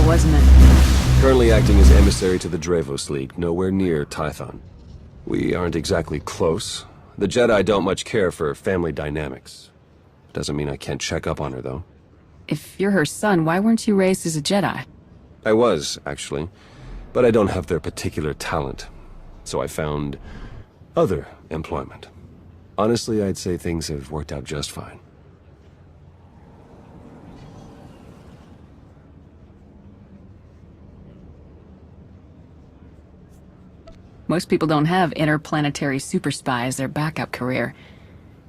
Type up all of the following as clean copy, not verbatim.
wasn't it? Currently acting as emissary to the Dravos League, nowhere near Tython. We aren't exactly close. The Jedi don't much care for family dynamics. Doesn't mean I can't check up on her, though. If you're her son, why weren't you raised as a Jedi? I was, actually. But I don't have their particular talent. So I found other employment. Honestly, I'd say things have worked out just fine. Most people don't have interplanetary super spy as their backup career.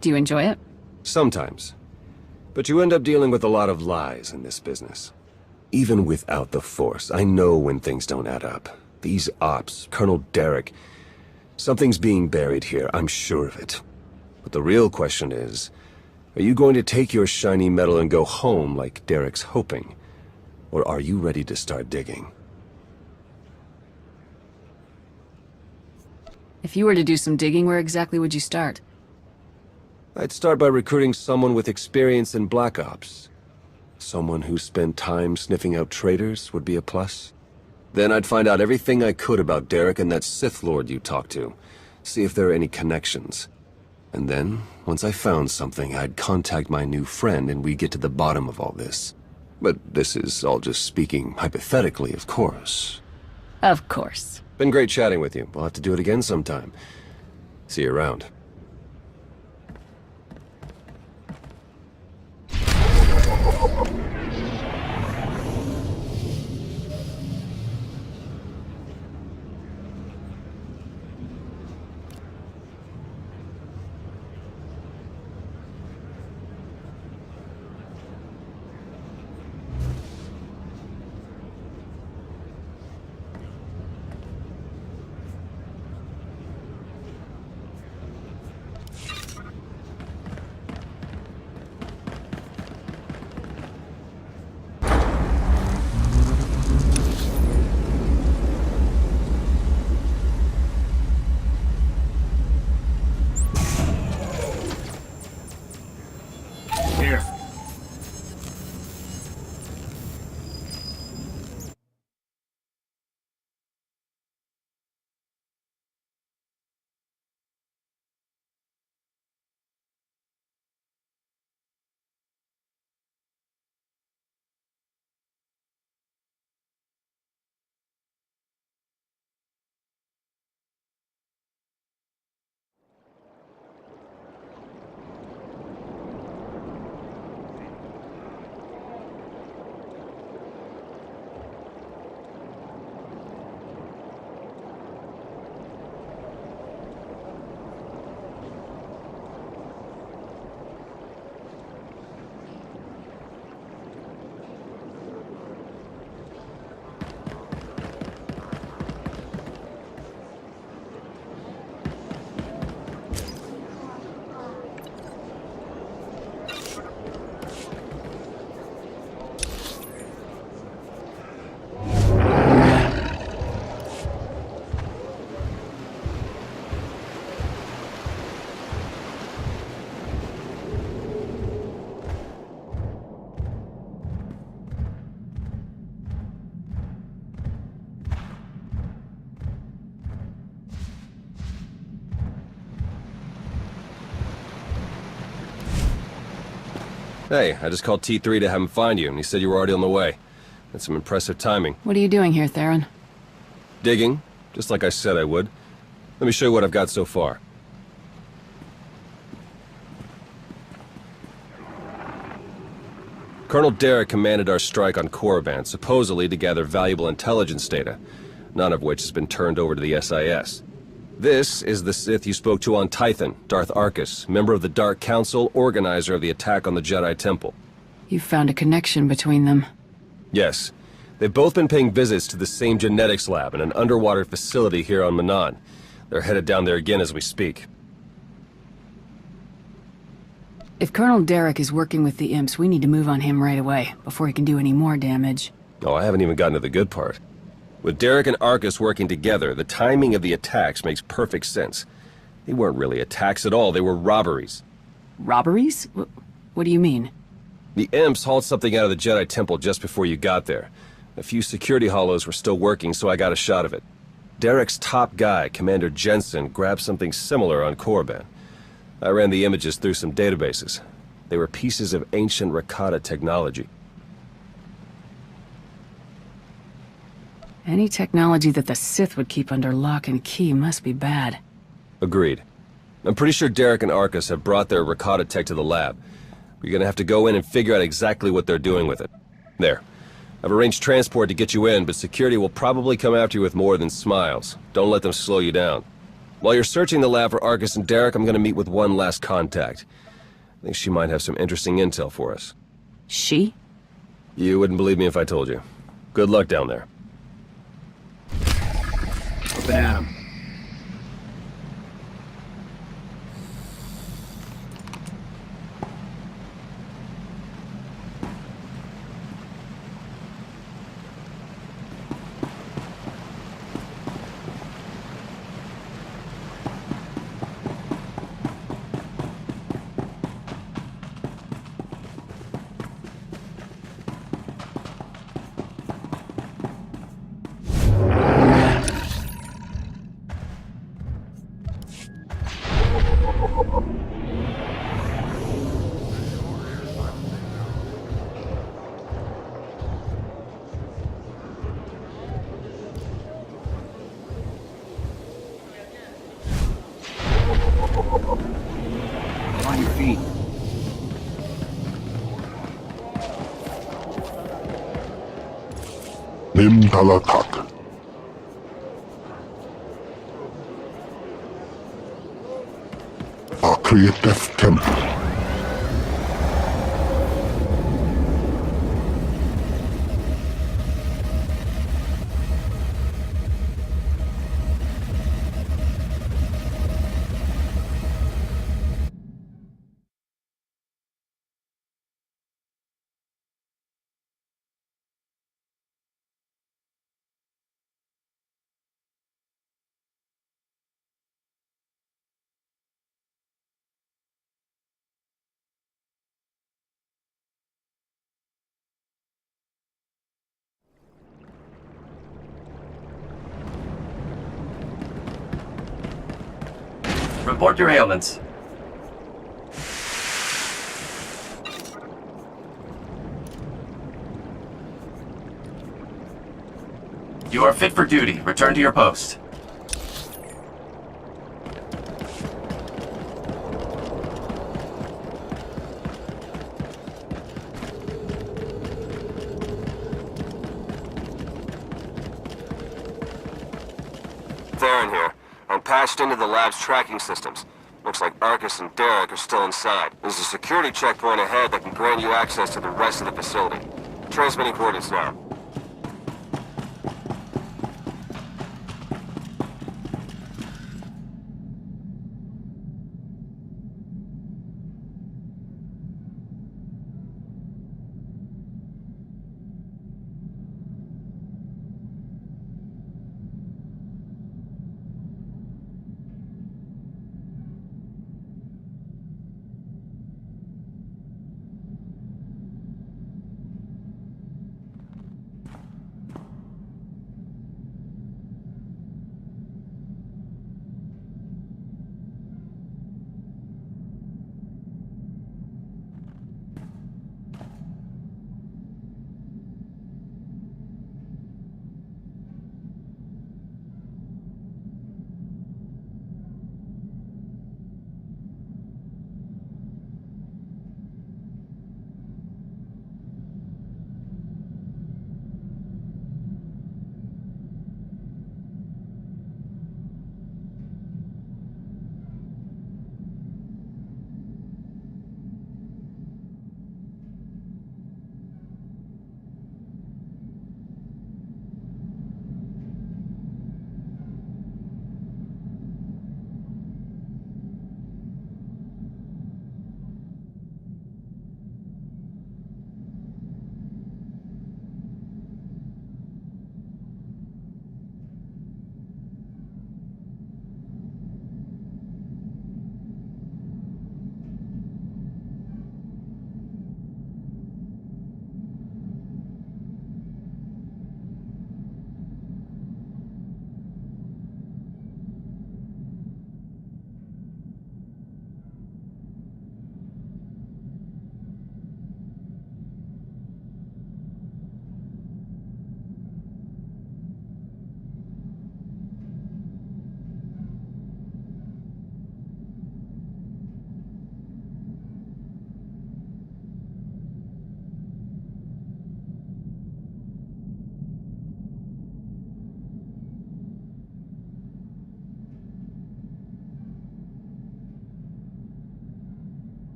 Do you enjoy it? Sometimes. But you end up dealing with a lot of lies in this business. Even without the Force, I know when things don't add up. These ops, Colonel Derek... Something's being buried here, I'm sure of it. But the real question is, are you going to take your shiny metal and go home like Derek's hoping? Or are you ready to start digging? If you were to do some digging, where exactly would you start? I'd start by recruiting someone with experience in Black Ops. Someone who spent time sniffing out traitors would be a plus. Then I'd find out everything I could about Derek and that Sith Lord you talked to. See if there are any connections. And then, once I found something, I'd contact my new friend and we'd get to the bottom of all this. But this is all just speaking hypothetically, of course. Of course. Been great chatting with you. We'll have to do it again sometime. See you around. Hey, I just called T3 to have him find you, and he said you were already on the way. That's some impressive timing. What are you doing here, Theron? Digging, just like I said I would. Let me show you what I've got so far. Colonel Derek commanded our strike on Korriban, supposedly to gather valuable intelligence data, none of which has been turned over to the SIS. This is the Sith you spoke to on Tython, Darth Arkus, member of the Dark Council, organizer of the attack on the Jedi Temple. You found a connection between them. Yes. They've both been paying visits to the same genetics lab in an underwater facility here on Manan. They're headed down there again as we speak. If Colonel Derek is working with the imps, we need to move on him right away, before he can do any more damage. Oh, I haven't even gotten to the good part. With Derek and Arkus working together, the timing of the attacks makes perfect sense. They weren't really attacks at all, they were robberies. Robberies? What do you mean? The imps hauled something out of the Jedi Temple just before you got there. A few security hollows were still working, so I got a shot of it. Derek's top guy, Commander Jensen, grabbed something similar on Korriban. I ran the images through some databases. They were pieces of ancient Rakata technology. Any technology that the Sith would keep under lock and key must be bad. Agreed. I'm pretty sure Derek and Arcus have brought their Rakata tech to the lab. We're gonna have to go in and figure out exactly what they're doing with it. There. I've arranged transport to get you in, but security will probably come after you with more than smiles. Don't let them slow you down. While you're searching the lab for Arcus and Derek, I'm gonna meet with one last contact. I think she might have some interesting intel for us. She? You wouldn't believe me if I told you. Good luck down there. Up and at 'em. On your feet. Nimtalatak. A creative temple. Report your ailments. You are fit for duty. Return to your post. Theron here. I'm patched into the lab's tracking systems. Looks like Arcus and Derek are still inside. There's a security checkpoint ahead that can grant you access to the rest of the facility. Transmitting coordinates now.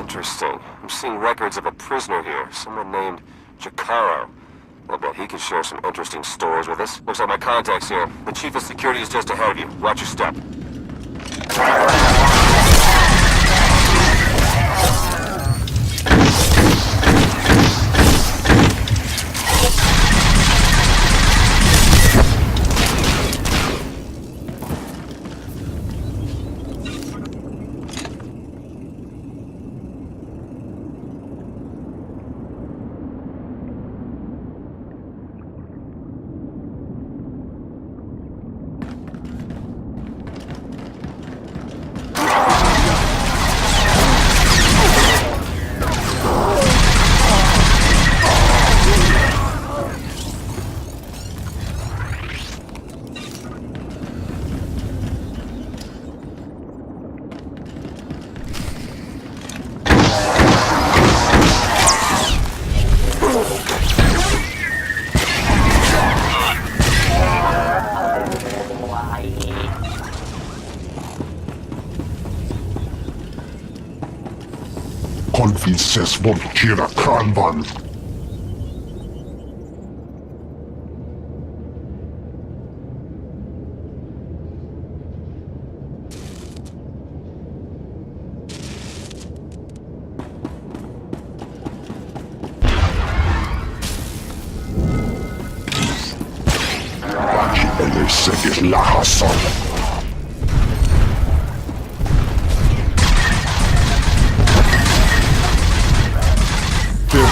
Interesting. I'm seeing records of a prisoner here, someone named Jacaro. I bet he could share some interesting stories with us. Looks like my contact's here. The chief of security is just ahead of you. Watch your step. Konfices volkira kanvan. Bagi elisegis lahasan.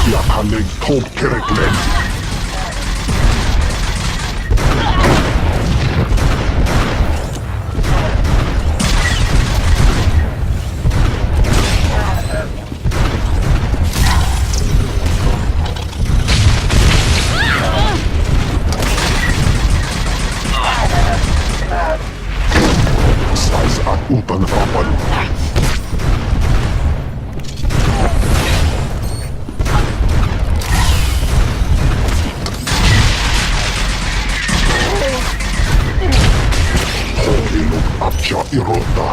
Jakalig tågkereklen. Sais at utan rapan. Abja irota.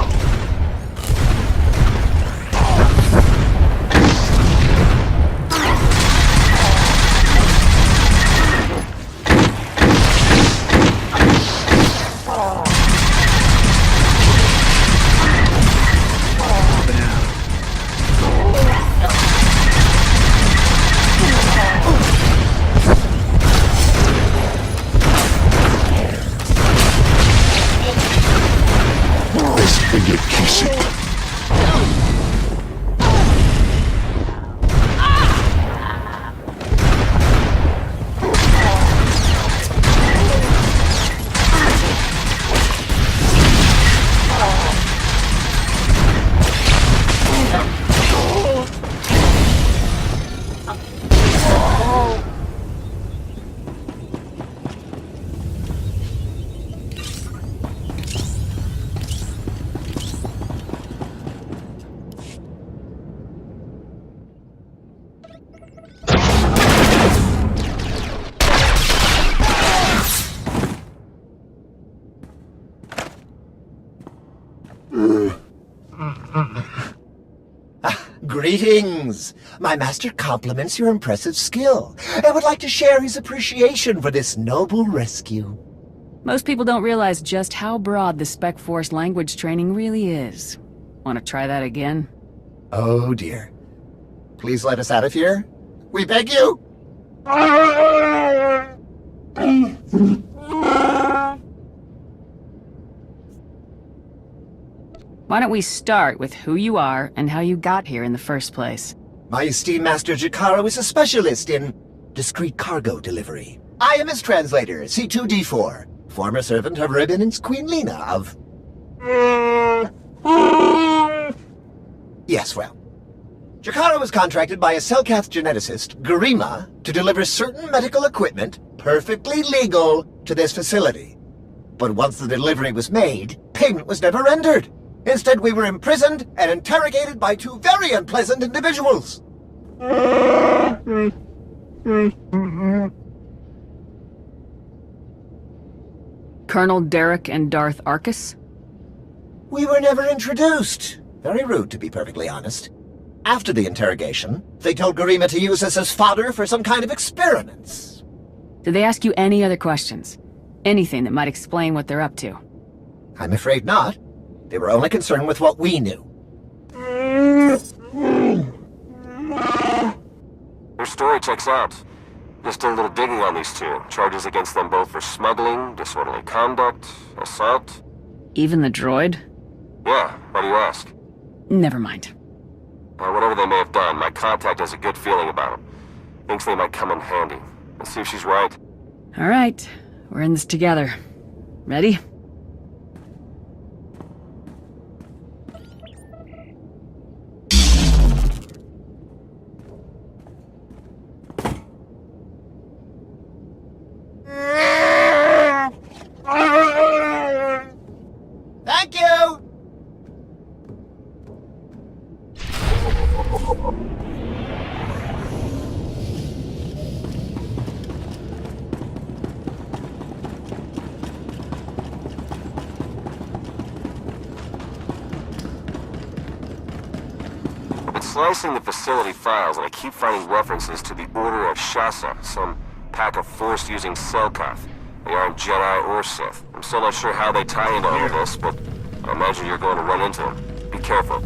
Ege kisit. Greetings! My master compliments your impressive skill and would like to share his appreciation for this noble rescue. Most people don't realize just how broad the Spec Force language training really is. Want to try that again? Oh dear. Please let us out of here. We beg you! Why don't we start with who you are and how you got here in the first place? My esteemed master Jacaro is a specialist in discreet cargo delivery. I am his translator, C2D4, former servant of Ribbon's Queen Lena of... Yes, well. Jacaro was contracted by a Selkath geneticist, Garima, to deliver certain medical equipment, perfectly legal, to this facility. But once the delivery was made, payment was never rendered. Instead, we were imprisoned and interrogated by two very unpleasant individuals. Colonel Derek and Darth Arcus? We were never introduced. Very rude, to be perfectly honest. After the interrogation, they told Garima to use us as fodder for some kind of experiments. Did they ask you any other questions? Anything that might explain what they're up to? I'm afraid not. They were only concerned with what we knew. Your story checks out. Just did a little digging on these two. Charges against them both for smuggling, disorderly conduct, assault. Even the droid? Yeah, why do you ask? Never mind. Whatever they may have done, my contact has a good feeling about them. Thinks they might come in handy. Let's see if she's right. All right, we're in this together. Ready? Thank you! I've been slicing the facility files, and I keep finding references to the Order of Shasa, some pack of Force-using Selkath. They aren't Jedi or Sith. I'm still not sure how they tie into all of this, but I imagine you're going to run into them. Be careful.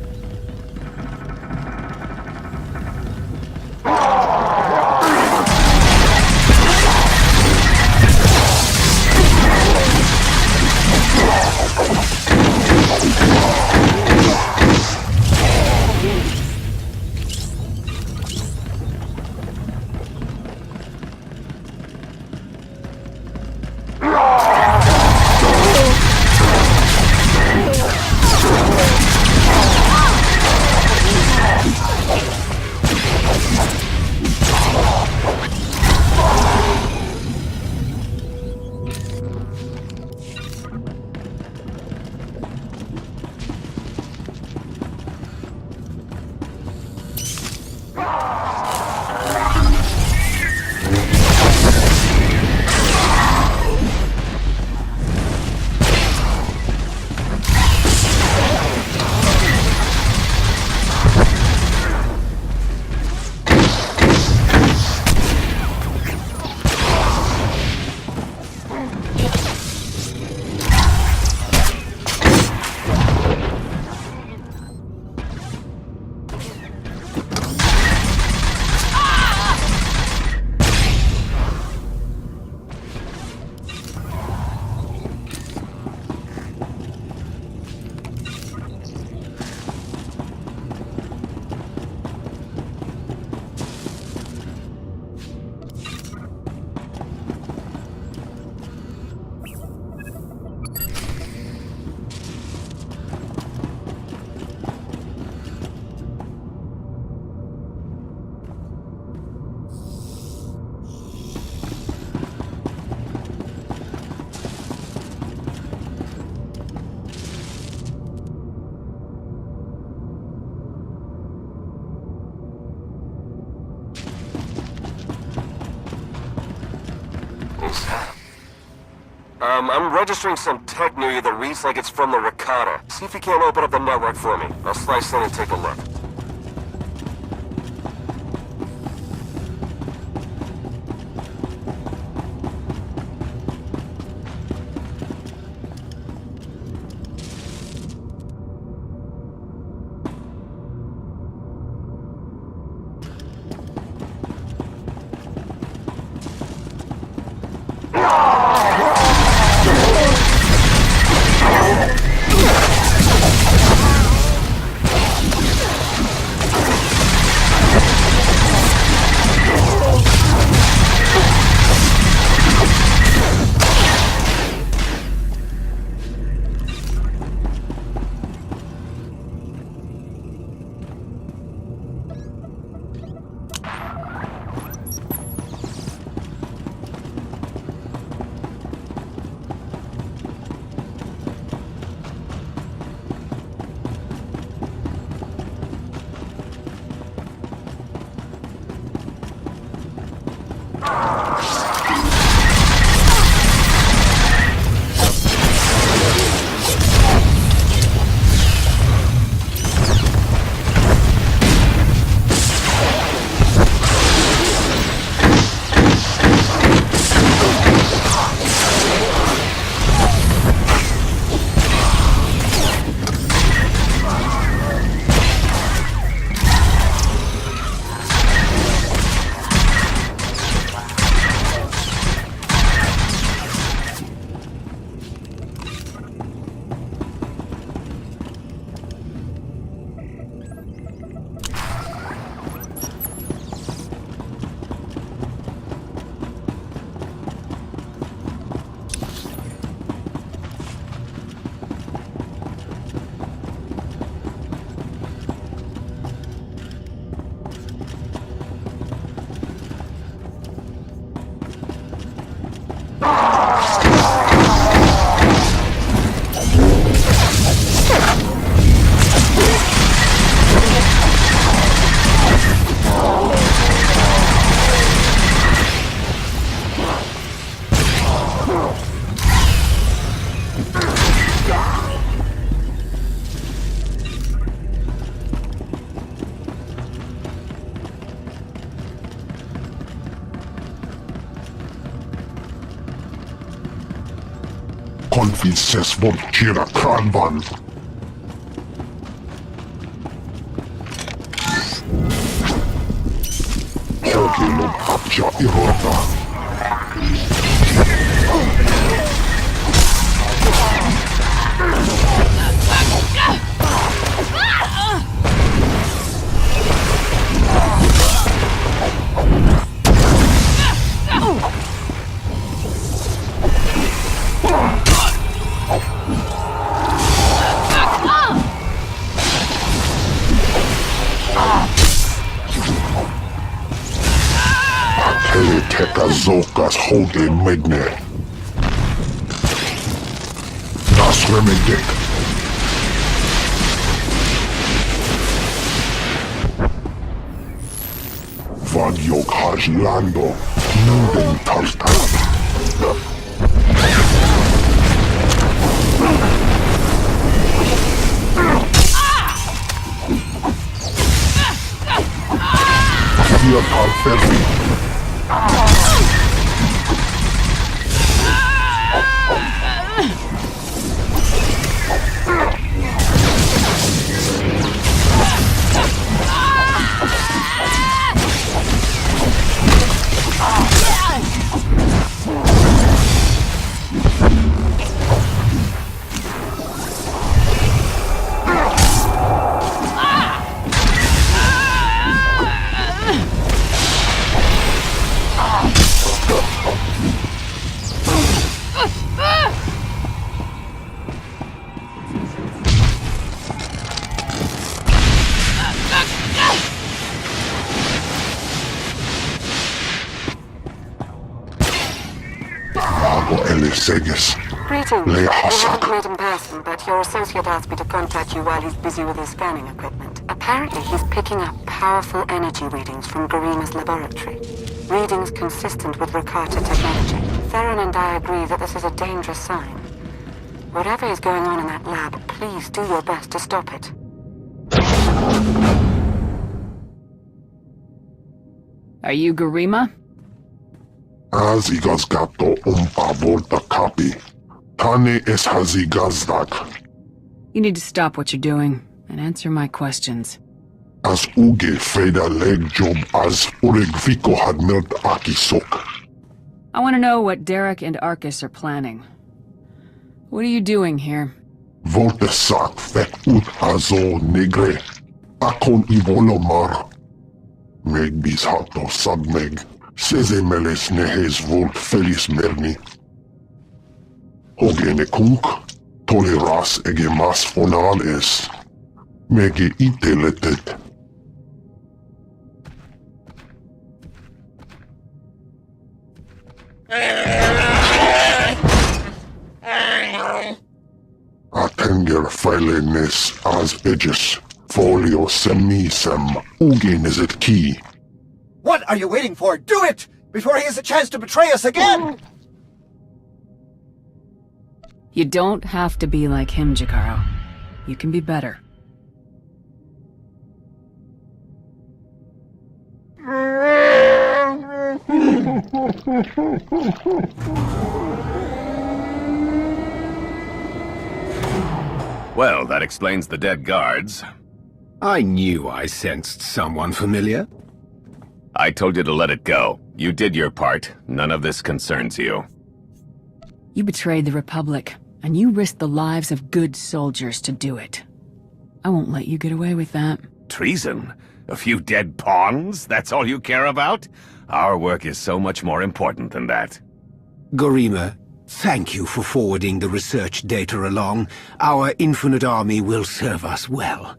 I'm registering some tech near you that reads like it's from the Rakata. See if you can't open up the network for me. I'll slice in and take a look. finns voltera kranvan. Hogilun abja irota. Hele teka zokas hoge medne. Das remedek. Vadjog haj lando. Nuden talta. Hier tal ferri. Greetings. We haven't met in person, but your associate asked me to contact you while he's busy with his scanning equipment. Apparently, he's picking up powerful energy readings from Garima's laboratory. Readings consistent with Rakata technology. Theron and I agree that this is a dangerous sign. Whatever is going on in that lab, please do your best to stop it. Are you Garima? Hazigas gato umpa volta kapi. Tane es hazigazdak. You need to stop what you're doing and answer my questions. As uge freda leg job as uregviko had melt akisok. I want to know what Derek and Arcus are planning. What are you doing here? Volte sak fet ut azo negre. Akon ivolomar. Meg bis hato sabmeg. Seze meles nehes volt felis merni. Hogene kunk, toleras ege mas fonal es. Mege ite letet. Atenger feilenes as edges. Folio semisem ugenes et key. What are you waiting for? Do it! Before he has a chance to betray us again! You don't have to be like him, Jakaro. You can be better. Well, that explains the dead guards. I knew I sensed someone familiar. I told you to let it go. You did your part. None of this concerns you. You betrayed the Republic, and you risked the lives of good soldiers to do it. I won't let you get away with that. Treason? A few dead pawns? That's all you care about? Our work is so much more important than that. Garima, thank you for forwarding the research data along. Our infinite army will serve us well.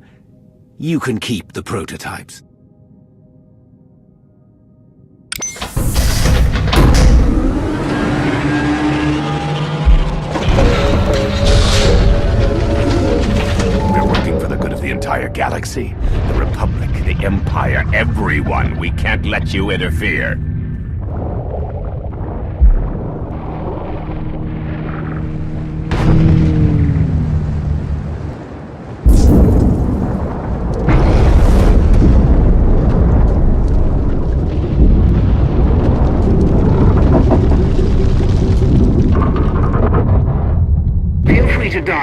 You can keep the prototypes. We're working for the good of the entire galaxy. The Republic, the Empire, everyone. We can't let you interfere.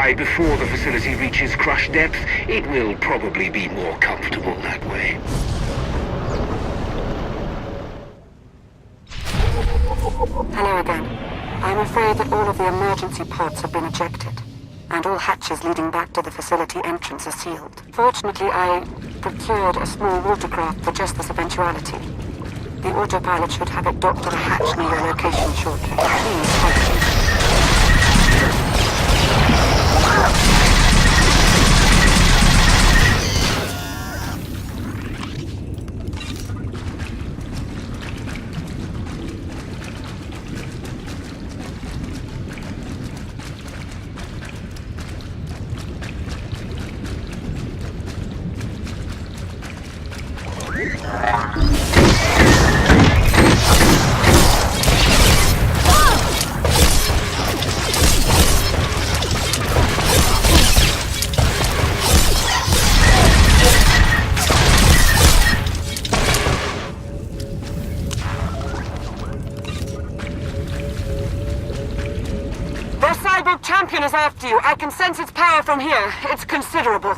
nearby before the facility reaches crush depth. It will probably be more comfortable that way. Hello again. I'm afraid that all of the emergency pods have been ejected, and all hatches leading back to the facility entrance are sealed. Fortunately, I procured a small watercraft for just this eventuality. The autopilot should have it docked at a hatch near your location shortly. Please follow. Champion is after you. I can sense its power from here. It's considerable.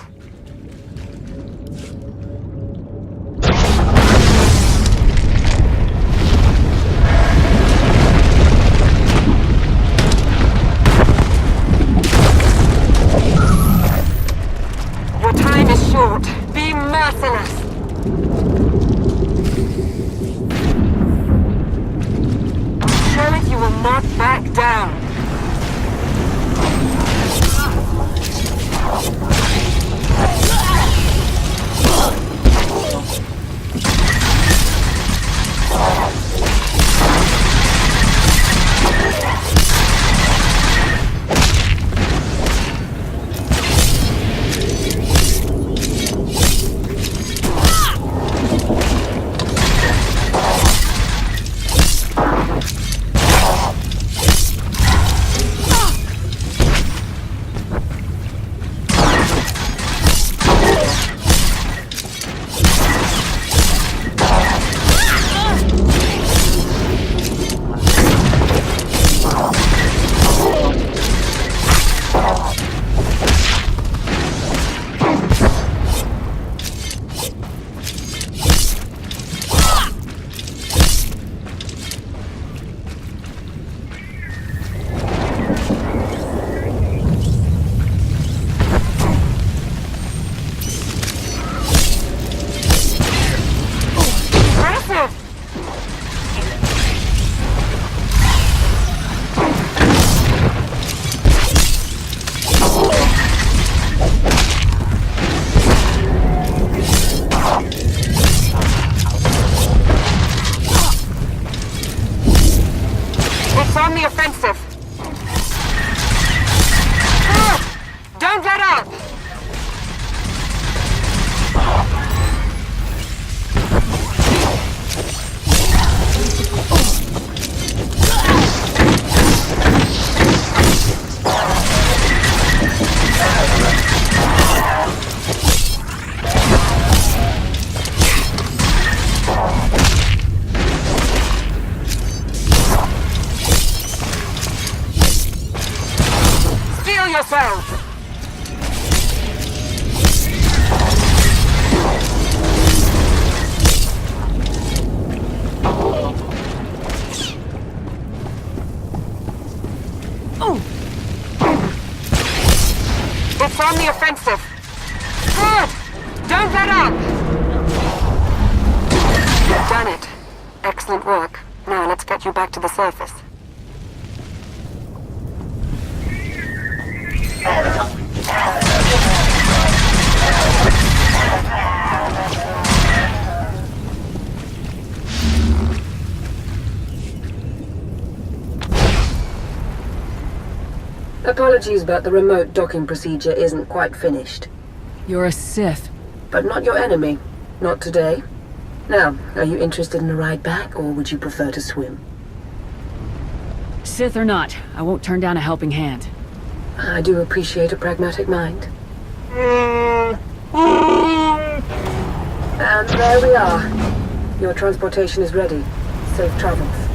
Your time is short. Be merciless. Show it you will not back down. On the offensive. Don't let up! Yourself. It's on the offensive. Good! Don't let up! You've done it. Excellent work. Now let's get you back to the surface. Apologies, but the remote docking procedure isn't quite finished. You're a Sith. But not your enemy. Not today. Now, are you interested in a ride back, or would you prefer to swim? Sith or not, I won't turn down a helping hand. I do appreciate a pragmatic mind. And there we are. Your transportation is ready. Safe travels.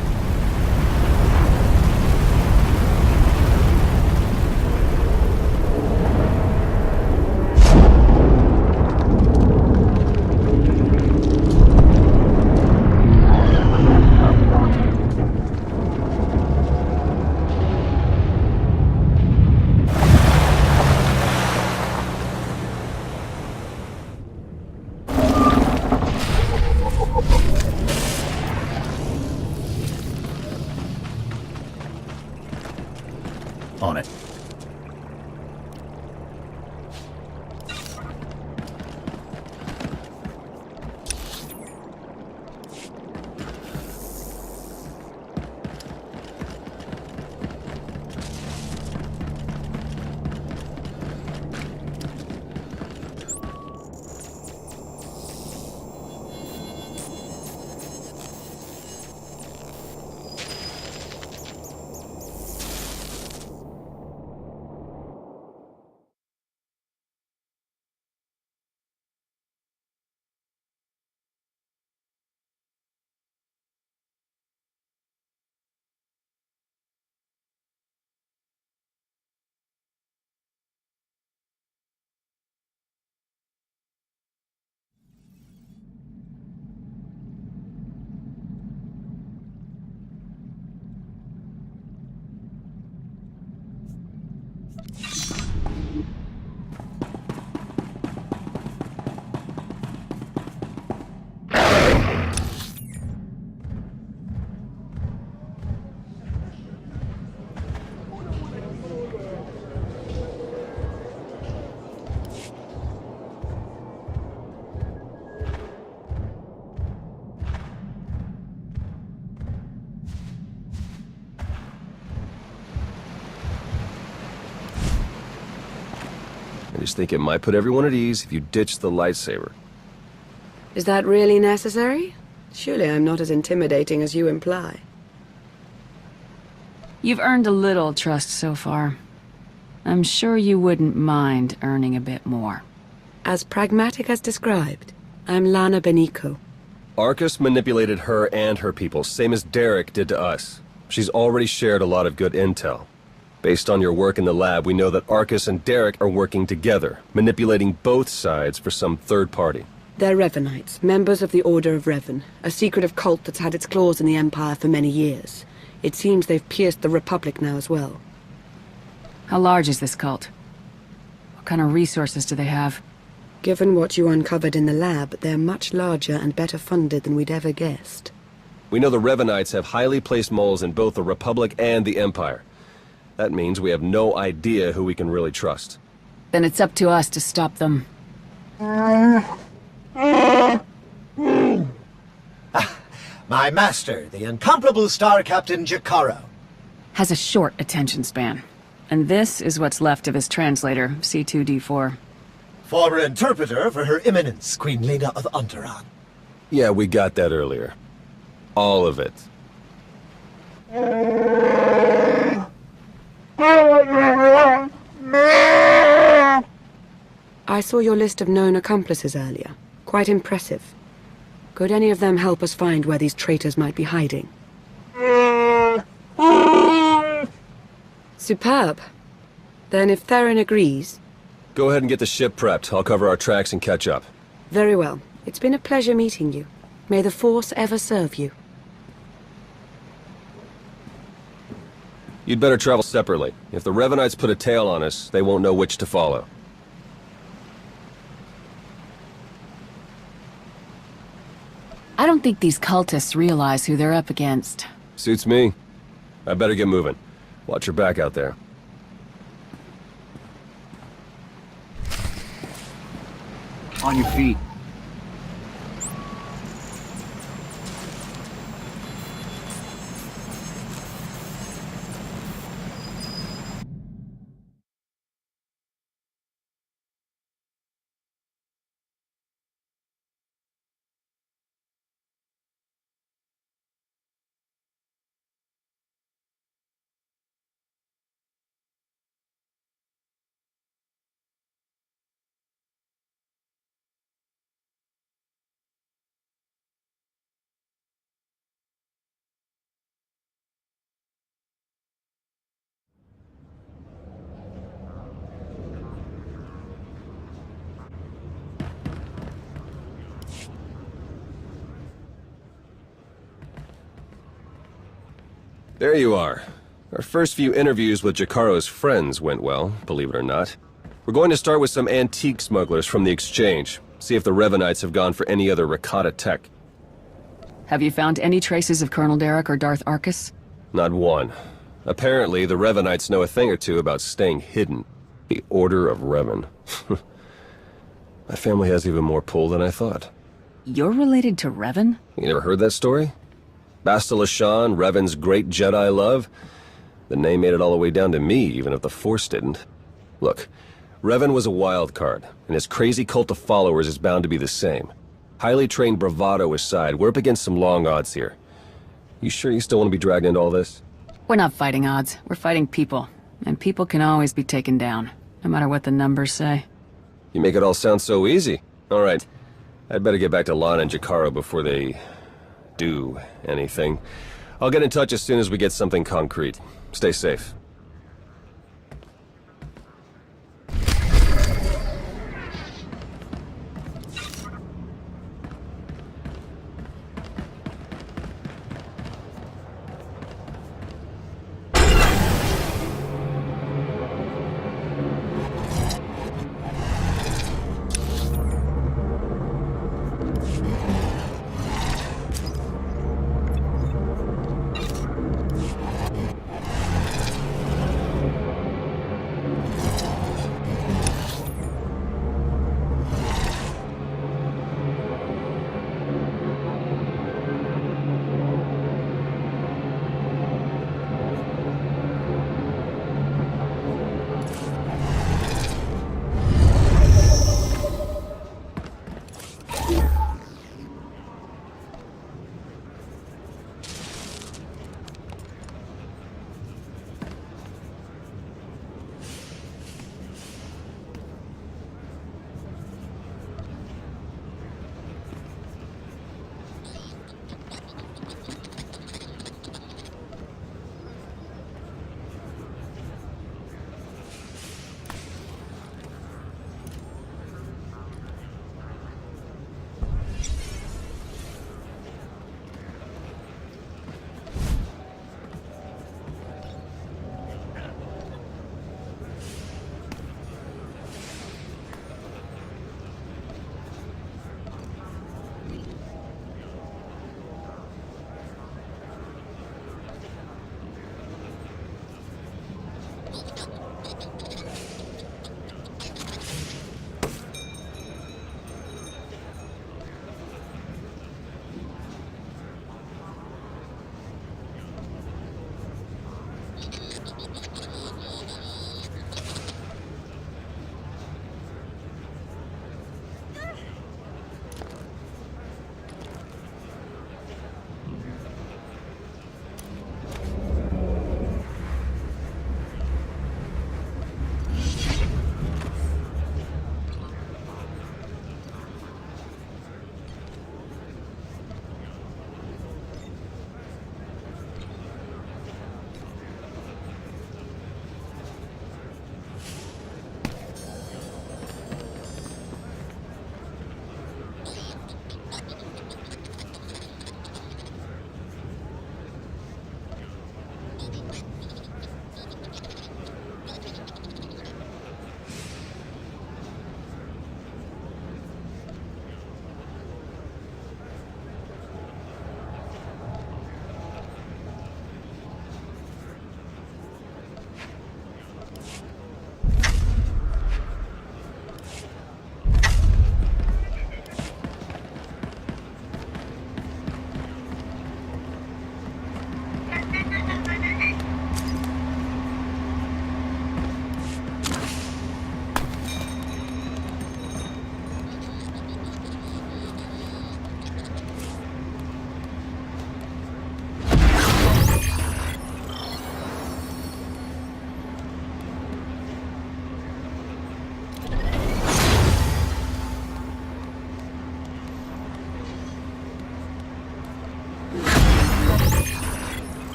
I just think it might put everyone at ease if you ditch the lightsaber. Is that really necessary? Surely I'm not as intimidating as you imply. You've earned a little trust so far. I'm sure you wouldn't mind earning a bit more. As pragmatic as described, I'm Lana Beniko. Arcus manipulated her and her people, same as Derek did to us. She's already shared a lot of good intel. Based on your work in the lab, we know that Arcus and Derek are working together, manipulating both sides for some third party. They're Revenites, members of the Order of Revan, a secretive cult that's had its claws in the Empire for many years. It seems they've pierced the Republic now as well. How large is this cult? What kind of resources do they have? Given what you uncovered in the lab, they're much larger and better funded than we'd ever guessed. We know the Revenites have highly placed moles in both the Republic and the Empire. That means we have no idea who we can really trust. Then it's up to us to stop them. My master, the incomparable Star Captain Jakaro. Has a short attention span. And this is what's left of his translator, C2D4. Former interpreter for Her Eminence, Queen Lena of Unteron. Yeah, we got that earlier. All of it. I saw your list of known accomplices earlier. Quite impressive. Could any of them help us find where these traitors might be hiding? Superb. Then if Theron agrees... Go ahead and get the ship prepped. I'll cover our tracks and catch up. Very well. It's been a pleasure meeting you. May the Force ever serve you. You'd better travel separately. If the Revenites put a tail on us, they won't know which to follow. I don't think these cultists realize who they're up against. Suits me. I better get moving. Watch your back out there. On your feet. There you are. Our first few interviews with Jakaro's friends went well, believe it or not. We're going to start with some antique smugglers from the exchange. See if the Revenites have gone for any other Rakata tech. Have you found any traces of Colonel Derek or Darth Arcus? Not one. Apparently, the Revenites know a thing or two about staying hidden. The Order of Revan. My family has even more pull than I thought. You're related to Revan? You never heard that story? Bastila Shan, Revan's great Jedi love? The name made it all the way down to me, even if the Force didn't. Look, Revan was a wild card, and his crazy cult of followers is bound to be the same. Highly trained bravado aside, we're up against some long odds here. You sure you still want to be dragged into all this? We're not fighting odds. We're fighting people. And people can always be taken down, no matter what the numbers say. You make it all sound so easy. All right, I'd better get back to Lana and Jakaro before they do anything. I'll get in touch as soon as we get something concrete. Stay safe.